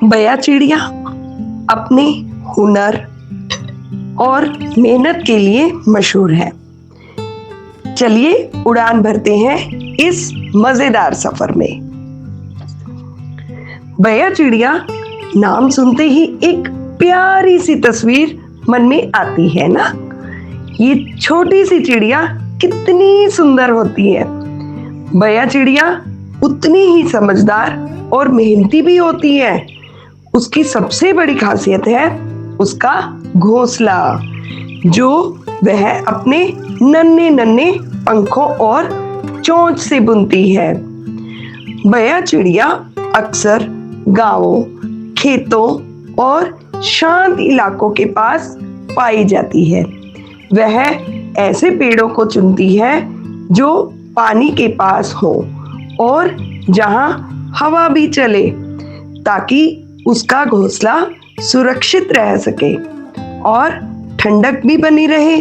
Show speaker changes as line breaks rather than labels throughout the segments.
बया चिड़िया अपने हुनर और मेहनत के लिए मशहूर है। चलिए उड़ान भरते हैं इस मजेदार सफर में। बया चिड़िया नाम सुनते ही एक प्यारी सी तस्वीर मन में आती है ना। ये छोटी सी चिड़िया कितनी सुंदर होती है। बया चिड़िया उतनी ही समझदार और मेहनती भी होती है। उसकी सबसे बड़ी खासियत है उसका घोंसला, जो वह अपने नन्हे नन्हे पंखों और चोंच से बुनती है। बया चिड़िया अक्सर गांवों, खेतों और शांत इलाकों के पास पाई जाती है। वह ऐसे पेड़ों को चुनती है जो पानी के पास हो और जहां हवा भी चले, ताकि उसका घोंसला सुरक्षित रह सके और ठंडक भी बनी रहे।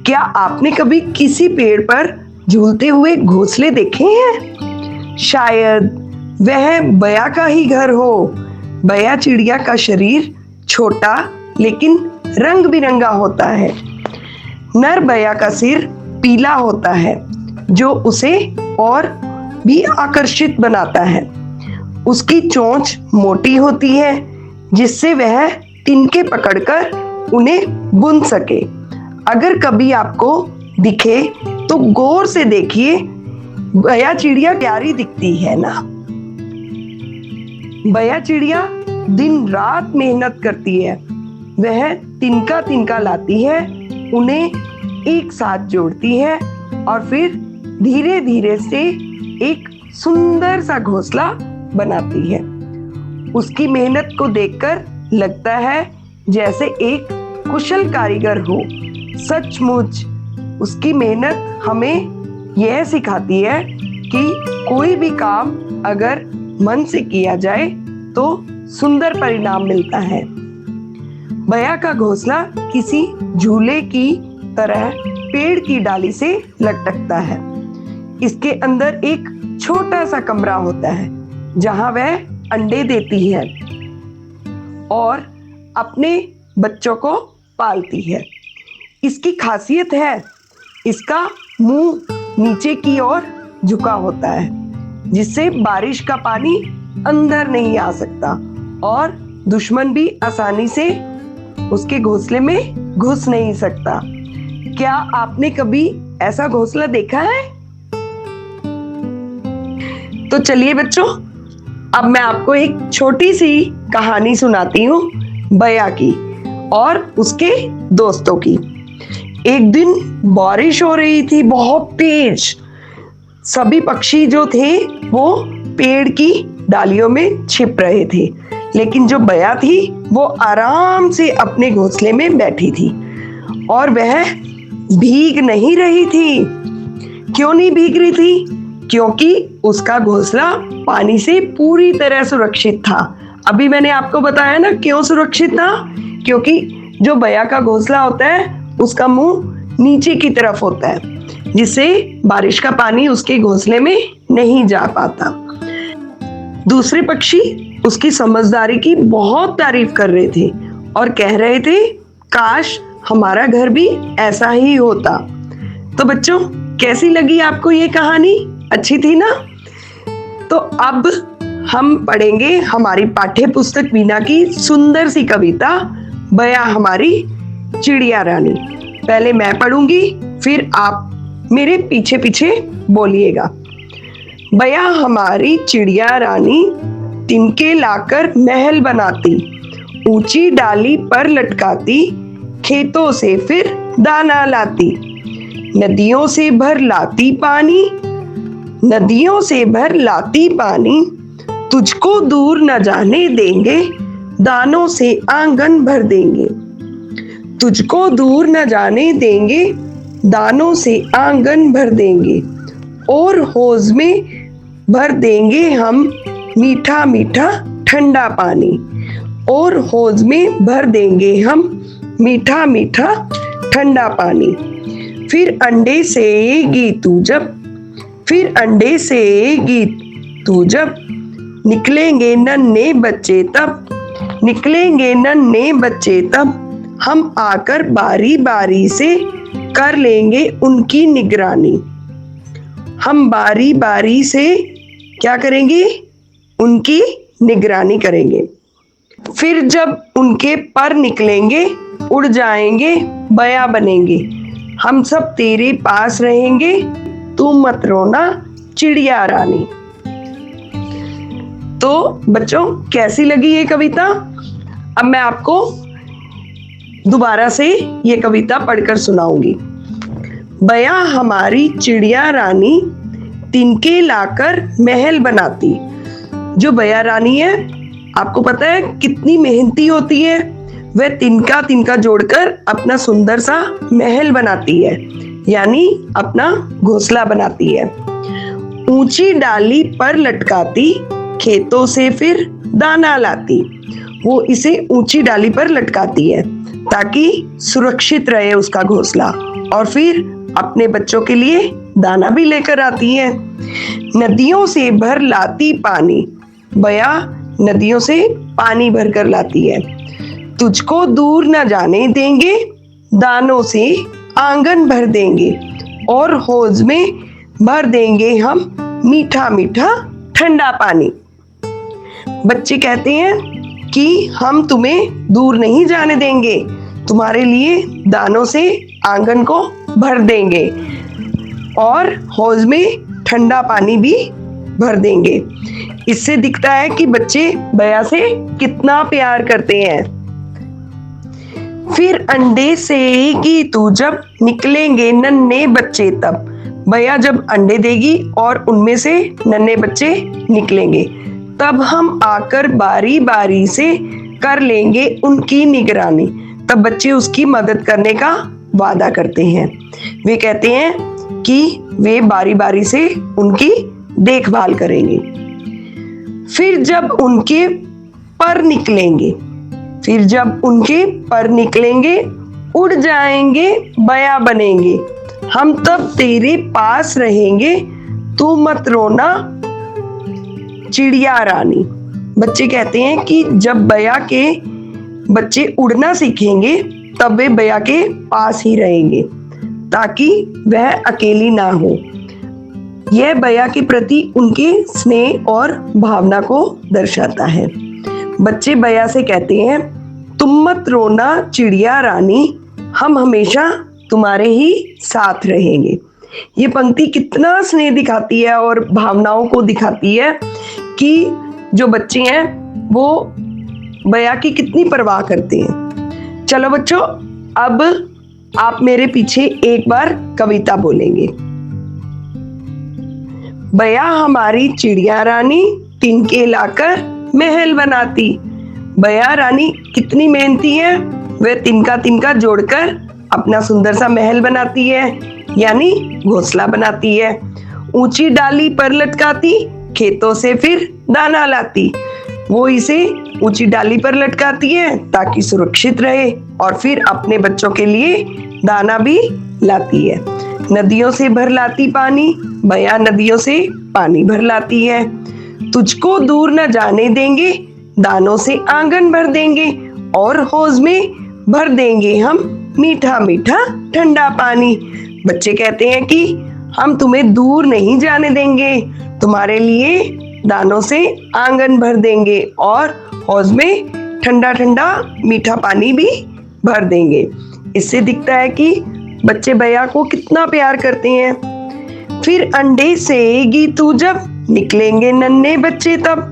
क्या आपने कभी किसी पेड़ पर झूलते हुए घोंसले देखे हैं? शायद वह बया का ही घर हो। बया चिड़िया का शरीर छोटा लेकिन रंग बिरंगा होता है। नर बया का सिर पीला होता है, जो उसे और भी आकर्षित बनाता है। उसकी चोंच मोटी होती है, जिससे वह तिनके पकड़कर उन्हें बुन सके। अगर कभी आपको दिखे तो गौर से देखिए, बया चिड़िया प्यारी दिखती है ना। बया चिड़िया दिन रात मेहनत करती है। वह तिनका तिनका लाती है, उन्हें एक साथ जोड़ती है और फिर धीरे धीरे से एक सुंदर सा घोंसला बनाती है। उसकी मेहनत को देखकर लगता है जैसे एक कुशल कारीगर हो। सचमुच उसकी मेहनत हमें यह सिखाती है कि कोई भी काम अगर मन से किया जाए तो सुंदर परिणाम मिलता है। बया का घोंसला किसी झूले की तरह पेड़ की डाली से लटकता है। इसके अंदर एक छोटा सा कमरा होता है जहां वह अंडे देती है और अपने बच्चों को पालती है। इसकी खासियत है इसका मुंह नीचे की ओर झुका होता है, जिससे बारिश का पानी अंदर नहीं आ सकता और दुश्मन भी आसानी से उसके घोंसले में घुस नहीं सकता। क्या आपने कभी ऐसा घोंसला देखा है? तो चलिए बच्चों, अब मैं आपको एक छोटी सी कहानी सुनाती हूँ बया की और उसके दोस्तों की। एक दिन बारिश हो रही थी बहुत तेज। सभी पक्षी जो थे वो पेड़ की डालियों में छिप रहे थे, लेकिन जो बया थी वो आराम से अपने घोंसले में बैठी थी और वह भीग नहीं रही थी। क्यों नहीं भीग रही थी? क्योंकि उसका घोंसला पानी से पूरी तरह सुरक्षित था। अभी मैंने आपको बताया ना क्यों सुरक्षित था, क्योंकि जो बया का घोंसला होता है उसका मुंह नीचे की तरफ होता है, जिससे बारिश का पानी उसके घोंसले में नहीं जा पाता। दूसरे पक्षी उसकी समझदारी की बहुत तारीफ कर रहे थे और कह रहे थे काश हमारा घर भी ऐसा ही होता। तो बच्चों, कैसी लगी आपको ये कहानी? अच्छी थी ना? तो अब हम पढ़ेंगे हमारी पाठ्य पुस्तक वीणा की सुंदर सी कविता बया हमारी चिड़िया रानी। पहले मैं पढ़ूंगी, फिर आप मेरे पीछे पीछे बोलिएगा। बया हमारी चिड़िया रानी, तिनके लाकर महल बनाती, ऊंची डाली पर लटकाती, खेतों से फिर दाना लाती, नदियों से भर लाती पानी, नदियों से भर लाती पानी, तुझको दूर न जाने देंगे, दानों से आंगन भर देंगे, तुझको दूर न जाने देंगे, दानों से आंगन भर देंगे, और हौज में भर देंगे हम मीठा मीठा ठंडा पानी, और हौज में भर देंगे हम मीठा मीठा ठंडा पानी। फिर अंडे सेएगी तू जब, फिर अंडे सेएगी तू जब, निकलेंगे नन्हे बच्चे तब, निकलेंगे नन्हे बच्चे तब, हम आकर बारी बारी से कर लेंगे उनकी निगरानी। हम बारी बारी से क्या करेंगे? उनकी निगरानी करेंगे। फिर जब उनके पर निकलेंगे, उड़ जाएंगे, बया बनेंगे, हम सब तेरे पास रहेंगे, तू मत रोना चिड़िया रानी। तो बच्चों, कैसी लगी ये कविता? अब मैं आपको दोबारा से ये कविता पढ़कर सुनाऊंगी। बया हमारी चिड़िया रानी, तिनके लाकर महल बनाती। जो बया रानी है, आपको पता है कितनी मेहनती होती है। वह तिनका तिनका जोड़कर अपना सुंदर सा महल बनाती है, यानी अपना घोंसला बनाती है। ऊंची डाली पर लटकाती, खेतों से फिर दाना लाती। वो इसे ऊंची डाली पर लटकाती है ताकि सुरक्षित रहे उसका घोंसला, और फिर अपने बच्चों के लिए दाना भी लेकर आती है। नदियों से भर लाती पानी, बया नदियों से पानी भर कर लाती है। तुझको दूर न जाने देंगे, दानों से आंगन भर देंगे, और हौज में भर देंगे हम मीठा मीठा ठंडा पानी। बच्चे कहते हैं कि हम तुम्हें दूर नहीं जाने देंगे, तुम्हारे लिए दानों से आंगन को भर देंगे और हौज में ठंडा पानी भी भर देंगे। इससे दिखता है कि बच्चे बया से कितना प्यार करते हैं। फिर अंडे सेगी तू जब, निकलेंगे नन्हे बच्चे तब। बया जब अंडे देगी और उनमें से नन्हे बच्चे निकलेंगे, तब हम आकर बारी बारी से कर लेंगे उनकी निगरानी। तब बच्चे उसकी मदद करने का वादा करते हैं। वे कहते हैं कि वे बारी बारी से उनकी देखभाल करेंगे। फिर जब उनके पर निकलेंगे, फिर जब उनके पर निकलेंगे, उड़ जाएंगे, बया बनेंगे, हम तब तेरे पास रहेंगे, तू मत रोना चिड़िया रानी। बच्चे कहते हैं कि जब बया के बच्चे उड़ना सीखेंगे, तब वे बया के पास ही रहेंगे ताकि वह अकेली ना हो। यह बया के प्रति उनके स्नेह और भावना को दर्शाता है। बच्चे बया से कहते हैं, तुम मत रोना चिड़िया रानी, हम हमेशा तुम्हारे ही साथ रहेंगे। ये पंक्ति कितना स्नेह दिखाती है और भावनाओं को दिखाती है कि जो बच्चे हैं वो बया की कितनी परवाह करते हैं। चलो बच्चों, अब आप मेरे पीछे एक बार कविता बोलेंगे। बया हमारी चिड़िया रानी, तिनके लाकर महल बनाती। बया रानी कितनी मेहनती है, वह तिनका तिनका जोड़कर अपना सुंदर सा महल बनाती है, यानी घोंसला बनाती है। ऊंची डाली पर लटकाती, खेतों से फिर दाना लाती। वो इसे ऊंची डाली पर लटकाती है ताकि सुरक्षित रहे, और फिर अपने बच्चों के लिए दाना भी लाती है। नदियों से भर लाती पानी, बया नदियों से पानी भर लाती है। तुझको दूर न जाने देंगे, दानों से आंगन भर देंगे, और हौज में भर देंगे हम मीठा मीठा ठंडा पानी। बच्चे कहते हैं कि हम तुम्हें दूर नहीं जाने देंगे, तुम्हारे लिए दानों से आंगन भर देंगे, और हौज में ठंडा ठंडा मीठा पानी भी भर देंगे। इससे दिखता है कि बच्चे बया को कितना प्यार करते हैं। फिर अंडे सेगी तू जब, निकलेंगे नन्हे बच्चे तब।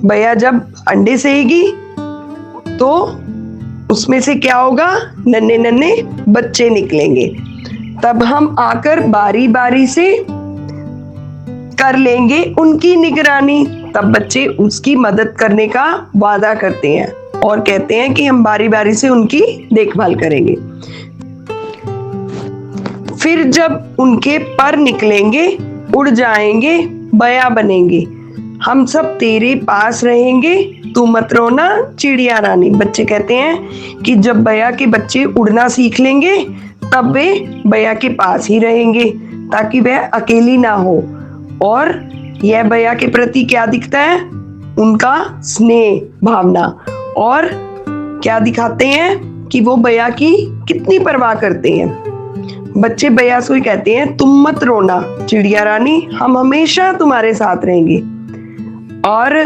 बया जब अंडे सेगी तो उसमें से क्या होगा? नन्हे नन्हे बच्चे निकलेंगे। तब हम आकर बारी बारी से कर लेंगे उनकी निगरानी। तब बच्चे उसकी मदद करने का वादा करते हैं और कहते हैं कि हम बारी बारी से उनकी देखभाल करेंगे। फिर जब उनके पर निकलेंगे, उड़ जाएंगे, बया बनेंगे, हम सब तेरे पास रहेंगे, तू मत रोना चिड़िया रानी। बच्चे कहते हैं कि जब बया के बच्चे उड़ना सीख लेंगे, तब वे बया के पास ही रहेंगे ताकि वह अकेली ना हो। और यह बया के प्रति क्या दिखता है? उनका स्नेह भावना, और क्या दिखाते हैं कि वो बया की कितनी परवाह करते हैं। बच्चे बया से कहते हैं, तुम मत रोना चिड़िया रानी, हम हमेशा तुम्हारे साथ रहेंगे और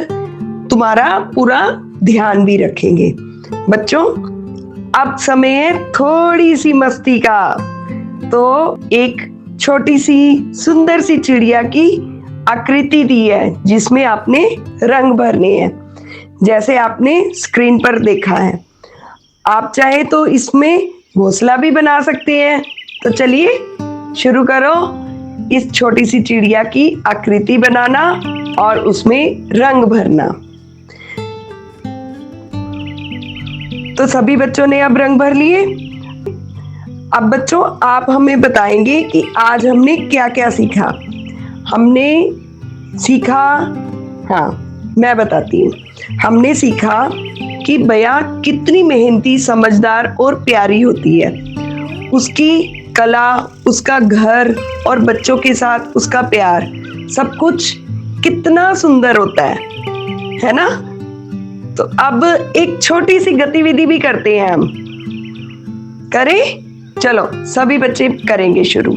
तुम्हारा पूरा ध्यान भी रखेंगे। बच्चों, अब समय है थोड़ी सी मस्ती का। तो एक छोटी सी सुंदर सी चिड़िया की आकृति दी है जिसमें आपने रंग भरने हैं, जैसे आपने स्क्रीन पर देखा है। आप चाहे तो इसमें घोंसला भी बना सकते हैं। तो चलिए शुरू करो इस छोटी सी चिड़िया की आकृति बनाना और उसमें रंग भरना। तो सभी बच्चों ने अब रंग भर लिए। अब बच्चों, आप हमें बताएंगे कि आज हमने क्या क्या सीखा। हमने सीखा, हाँ मैं बताती हूँ। हमने सीखा कि बया कितनी मेहनती, समझदार और प्यारी होती है। उसकी कला, उसका घर और बच्चों के साथ उसका प्यार, सब कुछ कितना सुंदर होता है ना। तो अब एक छोटी सी गतिविधि भी करते हैं हम। करें? चलो सभी बच्चे करेंगे शुरू।